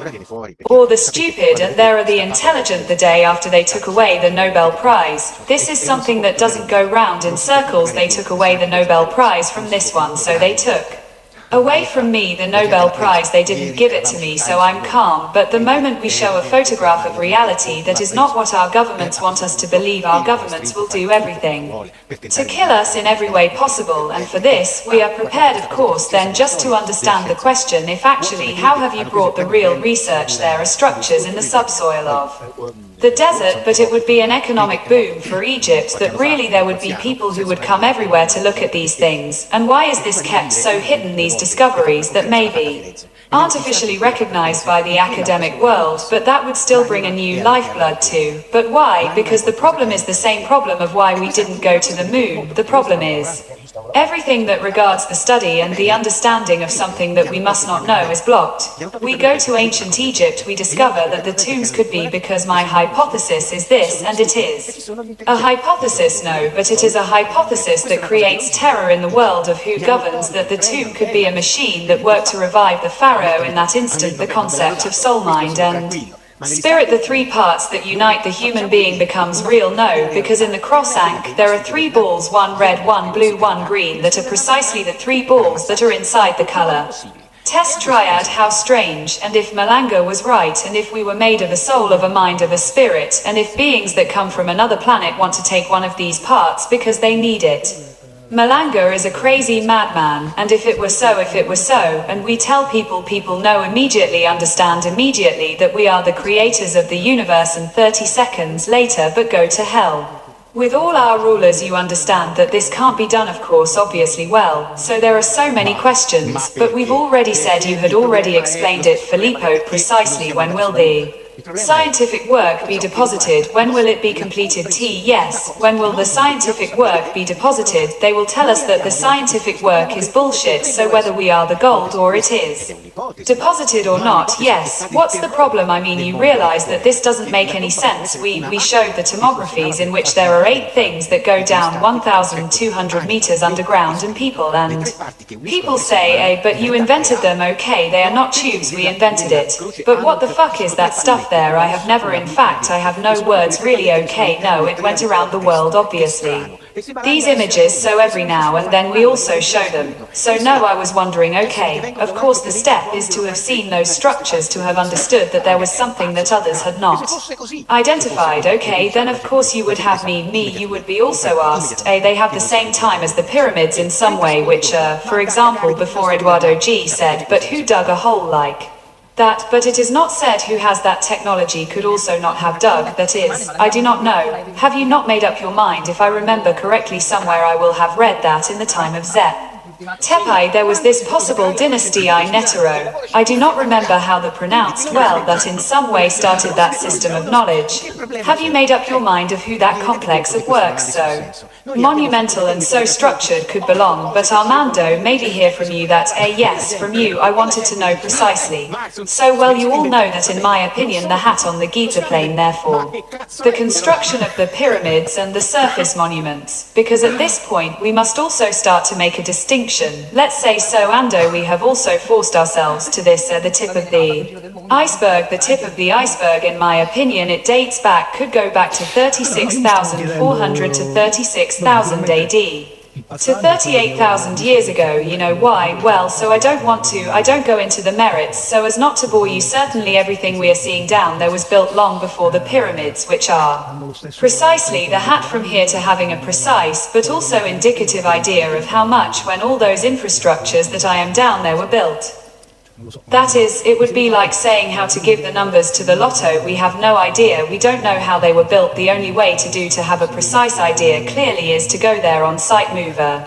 or the stupid and there are the intelligent. The day after they took away the Nobel Prize, this is something that doesn't go round in circles, they took away the Nobel Prize from this one, so they took away from me the Nobel Prize, they didn't give it to me, so I'm calm. But the moment we show a photograph of reality that is not what our governments want us to believe, our governments will do everything to kill us in every way possible, and for this we are prepared, of course. Then just to understand the question, if actually how have you brought the real research, there are structures in the subsoil of the desert, but it would be an economic boom for Egypt, that really there would be people who would come everywhere to look at these things. And why is this kept so hidden, these discoveries that may be artificially recognized by the academic world, but that would still bring a new lifeblood to? But why? Because the problem is the same problem of why we didn't go to the moon. The problem is everything that regards the study and the understanding of something that we must not know is blocked. We go to ancient Egypt, we discover that the tombs could be, because my hypothesis is this, and it is a hypothesis, no, but it is a hypothesis that creates terror in the world of who governs, that the tomb could be a machine that worked to revive the pharaoh in that instant. The concept of soul, mind and spirit, the three parts that unite the human being, becomes real. No, because in the cross-ank there are three balls, one red, one blue, one green, that are precisely the three balls that are inside the color test triad. How strange. And if Malanga was right, and if we were made of a soul, of a mind, of a spirit, and if beings that come from another planet want to take one of these parts because they need it, Malanga is a crazy madman. And if it were so, and we tell people, people know immediately, understand immediately that we are the creators of the universe, and 30 seconds later, but go to hell. With all our rulers, you understand that this can't be done, of course, obviously. Well, so there are so many questions, but we've already said, you had already explained it, Filippo, precisely. When will the scientific work be deposited? When will it be completed? Yes, when will the scientific work be deposited? They will tell us that the scientific work is bullshit, so whether we are the gold or it is deposited or not, yes. What's the problem? I mean, you realize that this doesn't make any sense. We showed the tomographies in which there are 8 things that go down 1,200 meters underground, and people say, but you invented them. Okay, they are not tubes, we invented it. But what the fuck is that stuff there? I have never, in fact, I have no words really. Okay, no, it went around the world, obviously. These images, so every now and then we also show them. So no, I was wondering, okay, of course the step is to have seen those structures, to have understood that there was something that others had not identified. Okay, then of course you would have me, you would be also asked, they have the same time as the pyramids in some way, which, for example, before Eduardo G said, but who dug a hole like that? But it is not said who has that technology, could also not have dug, that is, I do not know. Have you not made up your mind? If I remember correctly, somewhere I will have read that in the time of Zep Tepai there was this possible dynasty I Netero, I do not remember how the pronounced, well, that in some way started that system of knowledge. Have you made up your mind of who that complex of works so monumental and so structured could belong? But Armando, maybe hear from you that, yes, from you, I wanted to know precisely. So well, you all know that in my opinion the hat on the Giza plain, therefore the construction of the pyramids and the surface monuments, because at this point we must also start to make a distinction. Let's say so, Ando, we have also forced ourselves to this, the tip of the iceberg. The tip of the iceberg, in my opinion, it dates back, could go back to 36,400 to 36,000 AD. To 38,000 years ago. You know why? Well, so I don't go into the merits, so as not to bore you. Certainly everything we are seeing down there was built long before the pyramids, which are precisely the hat from here to having a precise, but also indicative idea of how much when all those infrastructures that I am down there were built. That is, it would be like saying how to give the numbers to the lotto. We have no idea, we don't know how they were built. The only way to have a precise idea clearly is to go there on site mover.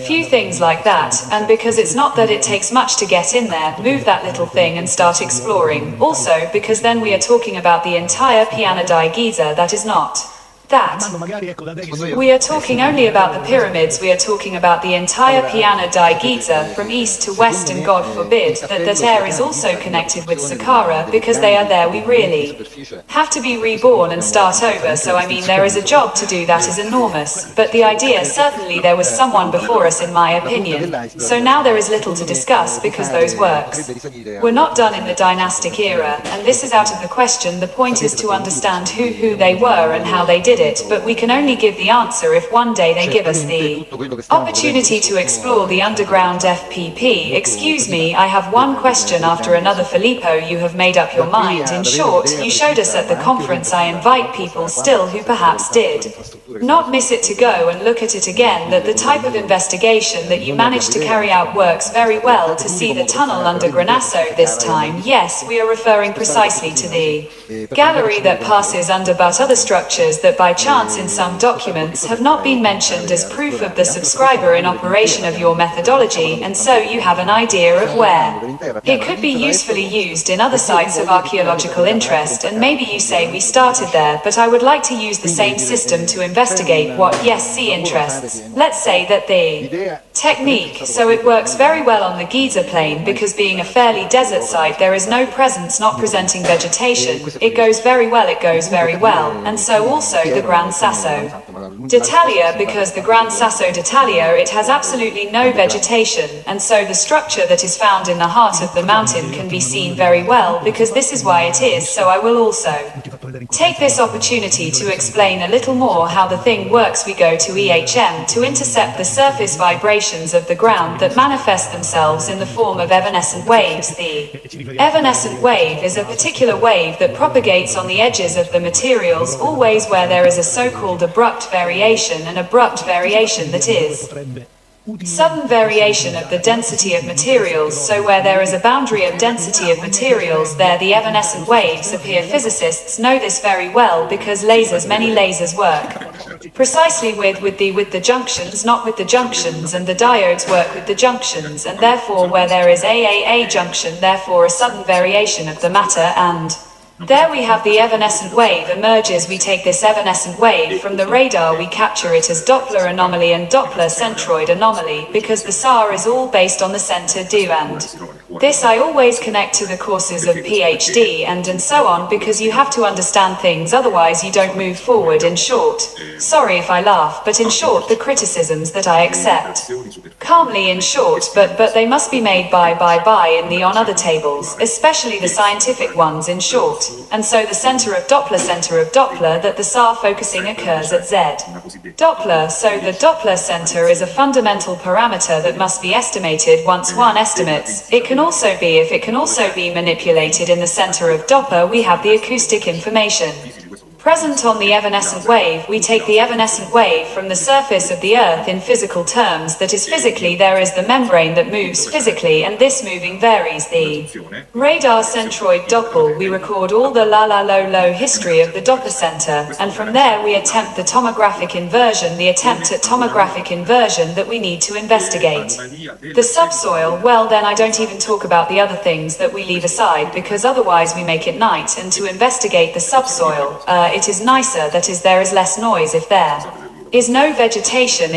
Few things like that, and because it's not that it takes much to get in there, move that little thing and start exploring. Also, because then we are talking about the entire Piana di Giza, that is not that. We are talking only about the pyramids, we are talking about the entire Piana di Giza, from east to west, and God forbid that air is also connected with Saqqara, because they are there. We really have to be reborn and start over, so I mean there is a job to do that is enormous, but the idea, certainly there was someone before us in my opinion, so now there is little to discuss because those works were not done in the dynastic era, and this is out of the question. The point is to understand who they were and how they did it, but we can only give the answer if one day they give us the opportunity to explore the underground FPP. Excuse me, I have one question after another. Filippo, you have made up your mind. In short, you showed us at the conference. I invite people still who perhaps did not miss it to go and look at it again, that the type of investigation that you managed to carry out works very well. To see the tunnel under Granasso this time, yes, we are referring precisely to the gallery that passes under, but other structures that by chance in some documents have not been mentioned as proof of the subscriber in operation of your methodology, and so you have an idea of where it could be usefully used in other sites of archaeological interest, and maybe you say we started there, but I would like to use the same system to investigate what, yes, see interests. Let's say that the technique, so it works very well on the Giza plain, because being a fairly desert site there is no presence not presenting vegetation. It goes very well, and so also the Gran Sasso d'Italia, because the Gran Sasso d'Italia, it has absolutely no vegetation, and so the structure that is found in the heart of the mountain can be seen very well, because this is why it is. So I will also take this opportunity to explain a little more how the thing works. We go to EHM to intercept the surface vibrations of the ground that manifest themselves in the form of evanescent waves. The evanescent wave is a particular wave that propagates on the edges of the materials, always where there is a so-called abrupt variation, that is sudden variation of the density of materials. So where there is a boundary of density of materials, there the evanescent waves appear. Physicists know this very well, because many lasers work precisely with the junctions, not with the junctions, and the diodes work with the junctions, and therefore where there is a junction, therefore a sudden variation of the matter, and there we have the evanescent wave emerges. We take this evanescent wave from the radar, we capture it as Doppler anomaly and Doppler centroid anomaly, because the SAR is all based on the center D, and this I always connect to the courses of PhD and so on, because you have to understand things, otherwise you don't move forward. In short, sorry if I laugh, but in short, the criticisms that I accept calmly, in short, but they must be made by in the on other tables, especially the scientific ones, in short. And so the center of Doppler, that the SAR focusing occurs at Z Doppler. So the Doppler center is a fundamental parameter that must be estimated. Once one estimates, it can also be manipulated in the center of Doppler. We have the acoustic information present on the evanescent wave. We take the evanescent wave from the surface of the Earth in physical terms, that is physically there is the membrane that moves physically, and this moving varies the radar centroid Doppel. We record all the low history of the Doppler center, and from there we attempt the tomographic inversion, that we need to investigate. The subsoil, well then I don't even talk about the other things that we leave aside, because otherwise we make it night, and to investigate the subsoil, it is nicer, that is there is less noise if there is no vegetation,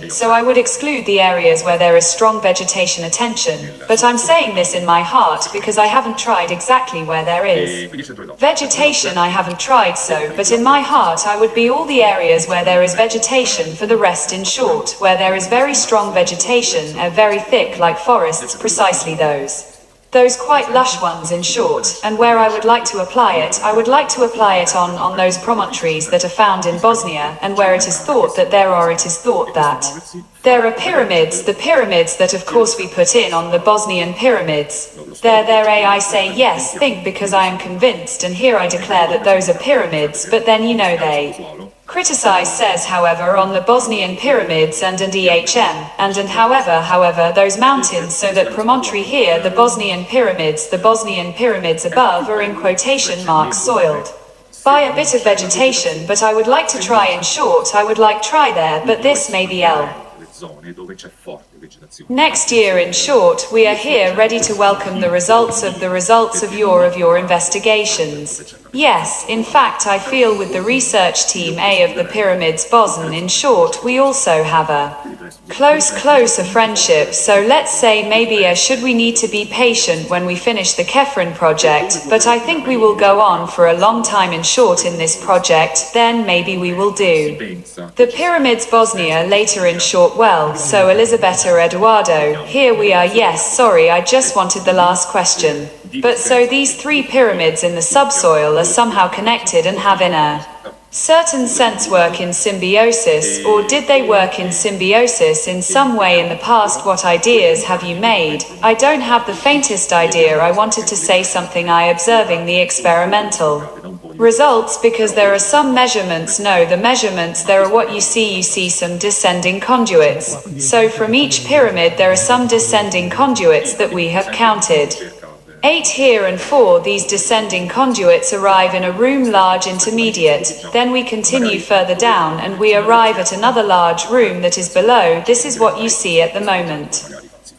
so I would exclude the areas where there is strong vegetation attention, but I'm saying this in my heart because I haven't tried exactly where there is vegetation. I haven't tried, so, but in my heart I would be all the areas where there is vegetation. For the rest, in short, where there is very strong vegetation, very thick like forests, precisely those quite lush ones, in short, and where I would like to apply it, on those promontories that are found in Bosnia, and where it is thought that there are pyramids, the pyramids that of course we put in on the Bosnian pyramids. I say yes, think, because I am convinced, and here I declare that those are pyramids, but then you know they Criticize says, however, on the Bosnian pyramids and EHM, and however, those mountains so that promontory here, the Bosnian pyramids above are in quotation marks soiled by a bit of vegetation, but I would like to try in short, I would like try there, but this may be L. Next year, in short, we are here ready to welcome the results of your investigations. Yes, in fact, I feel with the research team A of the pyramids Bosn, in short, we also have a close friendship, so let's say maybe should we need to be patient when we finish the Kefren project, but I think we will go on for a long time in short in this project, then maybe we will do the pyramids Bosnia later in short. Well, so Elisabetta Eduardo, here we are. Yes, sorry, I just wanted the last question. But so these three pyramids in the subsoil are somehow connected and have in a certain sense work in symbiosis, or did they work in symbiosis in some way in the past? What ideas have you made? I don't have the faintest idea. I wanted to say something observing the experimental results because there are some measurements. No, the measurements, there are what you see some descending conduits. So from each pyramid there are some descending conduits that we have counted. 8 here, and 4 these descending conduits arrive in a room large intermediate, then we continue further down and we arrive at another large room that is below. This is what you see at the moment.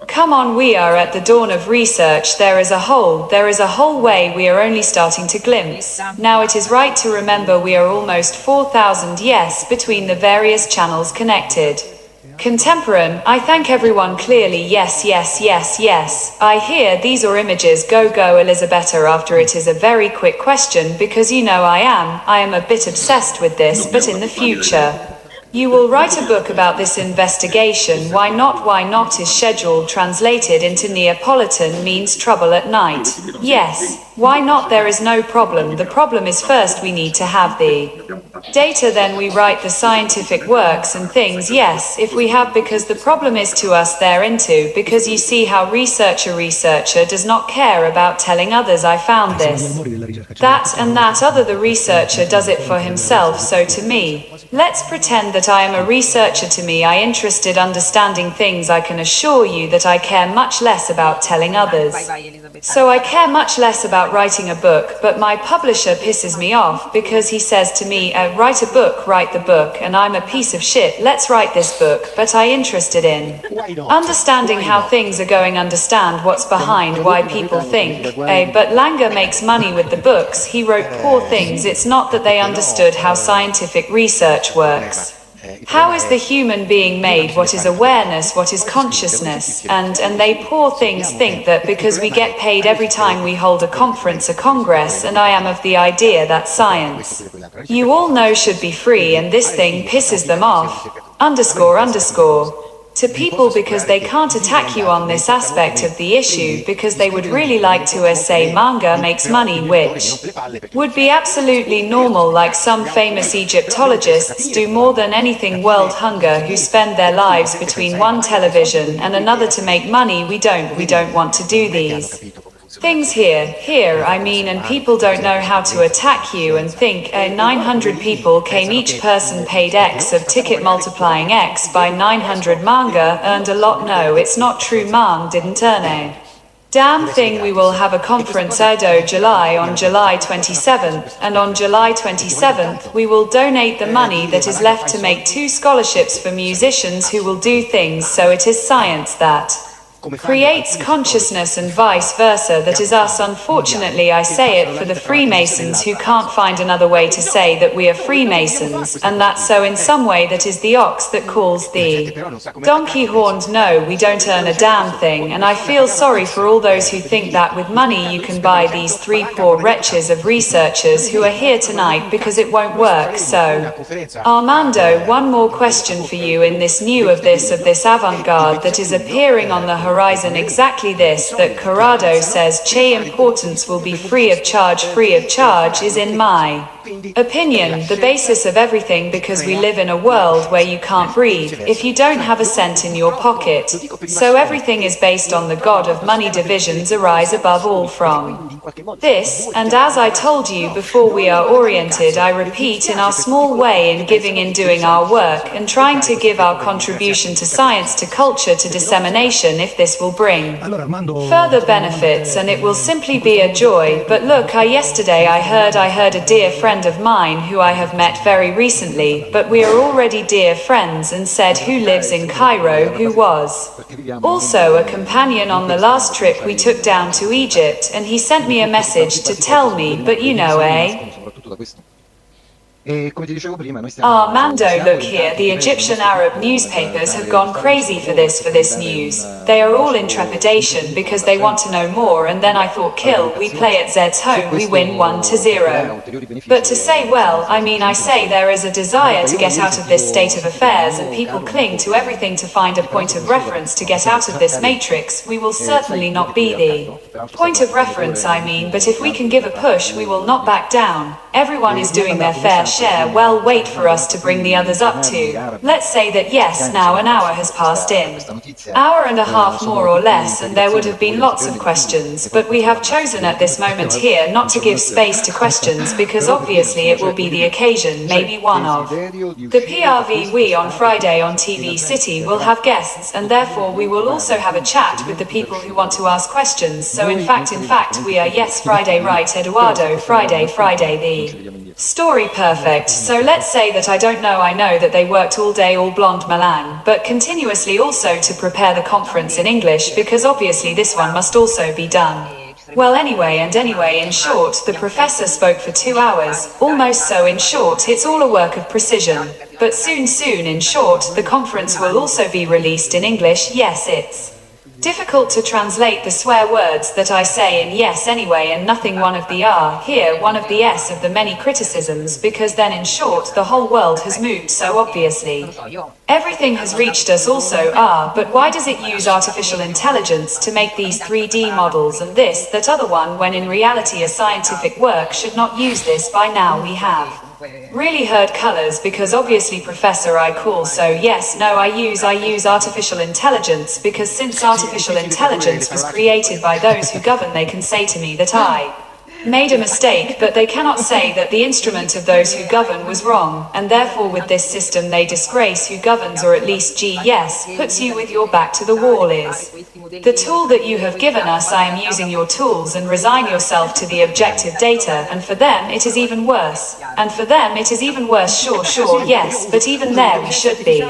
Come on, we are at the dawn of research. There is a whole way we are only starting to glimpse. Now it is right to remember we are almost 4,000 yes between the various channels connected. Contemporary, I thank everyone clearly. Yes. I hear these are images. Go Elisabetta. After it is a very quick question because you know I am a bit obsessed with this, but in the future you will write a book about this investigation. Why not is scheduled translated into Neapolitan means trouble at night. Yes, why not? There is no problem. The problem is first we need to have the data, then we write the scientific works and things. Yes, if we have, because the problem is to us thereinto, because you see how researcher does not care about telling others I found this, that and that other. The researcher does it for himself. So to me, let's pretend that I am a researcher. To me, I interested understanding things. I can assure you that I care much less about telling others. So I care much less about writing a book, but my publisher pisses me off because he says to me, write the book, and I'm a piece of shit. Let's write this book, but I interested in understanding how things are going, understand what's behind why people think, but Langa makes money with the books. He wrote poor things. It's not that they understood how scientific research works. How is the human being made? What is awareness? What is consciousness? And they poor things think that because we get paid every time we hold a conference, a congress, and I am of the idea that science, you all know, should be free, and this thing pisses them off, underscore, to people because they can't attack you on this aspect of the issue because they would really like to say manga makes money, which would be absolutely normal, like some famous Egyptologists do more than anything, world hunger, who spend their lives between one television and another to make money. We don't want to do these things here, I mean, and people don't know how to attack you and think 900 people came, each person paid X of ticket, multiplying X by 900, manga earned a lot. No, it's not true. Mang didn't earn a damn thing. We will have a conference on July 27th, and on July 27th we will donate the money that is left to make 2 scholarships for musicians who will do things. So it is science that creates consciousness and vice versa. That is us. Unfortunately, I say it for the Freemasons who can't find another way to say that we are Freemasons, and that so in some way that is the ox that calls the donkey horned. No, we don't earn a damn thing, and I feel sorry for all those who think that with money you can buy these 3 poor wretches of researchers who are here tonight, because it won't work. So, Armando, one more question for you. In this new of this avant-garde that is appearing on the horizon, horizon exactly this, that Corrado says che importance will be free of charge is in my opinion the basis of everything, because we live in a world where you can't breathe if you don't have a cent in your pocket. So everything is based on the god of money. Divisions arise above all from this, and as I told you before, we are oriented, I repeat, in our small way in giving, in doing our work and trying to give our contribution to science, to culture, to dissemination, if this will bring further benefits, and it will simply be a joy. But look, yesterday I heard a dear friend of mine who I have met very recently, but we are already dear friends, and said who lives in Cairo, who was also a companion on the last trip we took down to Egypt, and he sent me a message to tell me, but you know, Armando, look here, the Egyptian Arab newspapers have gone crazy for this news. They are all in trepidation because they want to know more, and then I thought, kill, we play at Zed's home, we win 1-0. But to say, well, I say there is a desire to get out of this state of affairs, and people cling to everything to find a point of reference to get out of this matrix. We will certainly not be the point of reference, but if we can give a push, we will not back down. Everyone is doing their fair share. Well, wait for us to bring the others up to. Let's say that yes, now an hour has passed in. Hour and a half more or less, and there would have been lots of questions, but we have chosen at this moment here not to give space to questions, because obviously it will be the occasion, maybe one of the PRV. We on Friday on TV City will have guests, and therefore we will also have a chat with the people who want to ask questions. So in fact we are, yes, Friday, right, Eduardo, Friday the story perfect. So let's say that I know that they worked all day, all blonde Malang, but continuously also to prepare the conference in English, because obviously this one must also be done. Well, anyway, in short, the professor spoke for 2 hours, almost, so in short, it's all a work of precision. But soon, in short, the conference will also be released in English. Yes, it's difficult to translate the swear words that I say in yes anyway, and nothing one of the R here, one of the S of the many criticisms, because then in short the whole world has moved so obviously. Everything has reached us also but why does it use artificial intelligence to make these 3D models and this, that other one, when in reality a scientific work should not use this by now? We have really heard colors, because obviously professor I call, so yes, no, I use artificial intelligence, because since artificial intelligence was created by those who govern, they can say to me that I made a mistake, but they cannot say that the instrument of those who govern was wrong, and therefore with this system they disgrace who governs, or at least puts you with your back to the wall. Is the tool that you have given us. I am using your tools, and resign yourself to the objective data, and for them it is even worse. Sure, yes, but even there we should be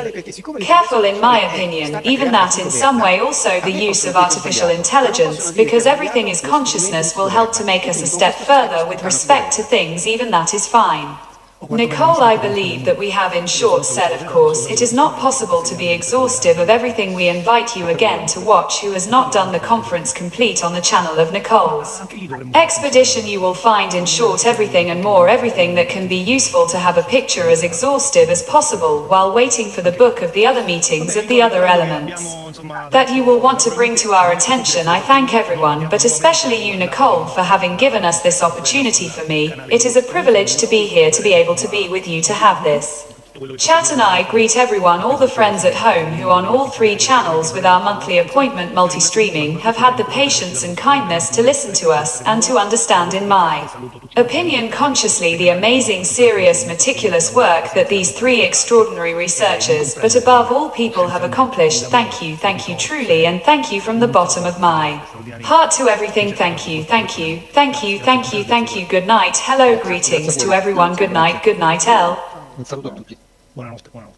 careful, in my opinion, even that in some way also the use of artificial intelligence, because everything is consciousness, will help to make us a step further with respect to things, even that is fine. Nicole, I believe that we have in short said, of course, it is not possible to be exhaustive of everything. We invite you again to watch, who has not done the conference complete, on the channel of Nicole's Expedition. You will find in short everything and more, everything that can be useful to have a picture as exhaustive as possible, while waiting for the book of the other meetings of the other elements that you will want to bring to our attention. I thank everyone, but especially you, Nicole, for having given us this opportunity. For me, it is a privilege to be here, to be able to be with you, to have this chat, and I greet everyone, all the friends at home who on all 3 channels with our monthly appointment multi-streaming have had the patience and kindness to listen to us and to understand, in my opinion, consciously, the amazing, serious, meticulous work that these 3 extraordinary researchers, but above all people, have accomplished. Thank you truly, and thank you from the bottom of my heart to everything. Thank you. Good night. Hello, greetings to everyone. Good night. L. Buonanotte.